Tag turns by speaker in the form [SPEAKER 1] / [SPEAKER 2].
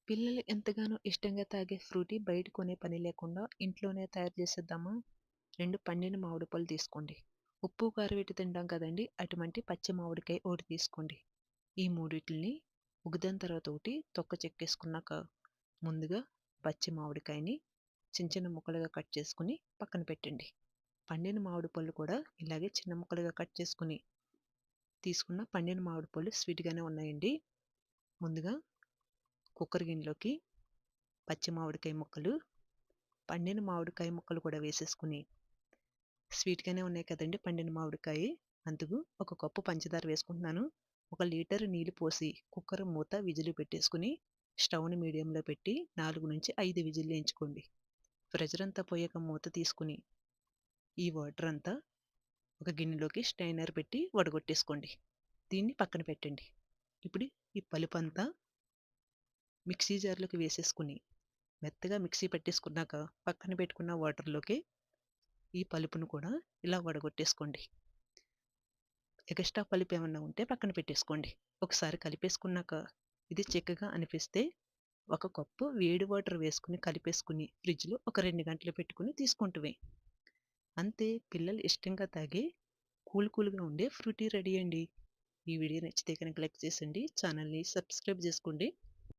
[SPEAKER 1] పిల్లలు ఎంతగానో ఇష్టంగా తాగే ఫ్రూటీ బయట కొనే పని లేకుండా ఇంట్లోనే తయారు చేసేద్దామా? 2 పండిన మామిడి పళ్ళు తీసుకోండి. ఉప్పు, కారం పెట్టి తింటాం కదండీ! అటువంటి పచ్చి మామిడికాయ ఒకటి తీసుకోండి. ఈ మూడిటిలిని ఒకదాని తర్వాత ఒకటి తొక్క చెక్కేసుకున్నాక, ముందుగా పచ్చి మామిడికాయని చిన్న చిన్న ముక్కలుగా కట్ చేసుకొని పక్కన పెట్టండి. పండిన మామిడి పళ్ళు కూడా ఇలాగే చిన్న ముక్కలుగా కట్ చేసుకొని తీసుకున్న పండిన మామిడి పళ్ళు స్వీట్‌గానే ఉన్నాయండి. ముందుగా కుక్కర్ గిన్నెలోకి పచ్చి మామిడికాయ ముక్కలు, పండిన మామిడికాయ ముక్కలు కూడా వేసేసుకుని, స్వీట్‌గానే ఉన్నాయి కదండీ పండిన మామిడికాయ. అందుకు ఒక కప్పు పంచదార వేసుకుంటున్నాను. 1 లీటర్ నీళ్లు పోసి కుక్కర్ మూత విజిల్ పెట్టేసుకుని, స్టవ్‌ని మీడియంలో పెట్టి 4-5 విజిల్లు వేయించుకోండి. ప్రెషర్ అంతా పోయాక మూత తీసుకుని, ఈ వాటర్ అంతా ఒక గిన్నెలోకి స్ట్రైనర్ పెట్టి వడగొట్టేసుకోండి. దీన్ని పక్కన పెట్టండి. ఇప్పుడు ఈ పలుపంతా మిక్సీ జార్‌లోకి వేసేసుకుని, మెత్తగా మిక్సీ పట్టేసుకున్నాక పక్కన పెట్టుకున్న వాటర్‌లోకి ఈ పలుపును కూడా ఇలా వడగొట్టేసుకోండి. ఎక్స్‌ట్రా పలుపు ఏమన్నా ఉంటే పక్కన పెట్టేసుకోండి. ఒకసారి కలిపేసుకున్నాక ఇది చిక్కగా అనిపిస్తే ఒక కప్పు వేడి వాటర్ వేసుకొని కలిపేసుకుని ఫ్రిడ్జ్‌లో ఒక 2 గంటలు పెట్టుకొని తీసుకుంటమే. అంతే, పిల్లలు ఇష్టంగా తాగే కూల్‌గా ఉండే ఫ్రూటీ రెడీ అండి. ఈ వీడియో నచ్చితే కనుక లైక్ చేసండి. ఛానల్‌ని సబ్స్క్రైబ్ చేసుకోండి.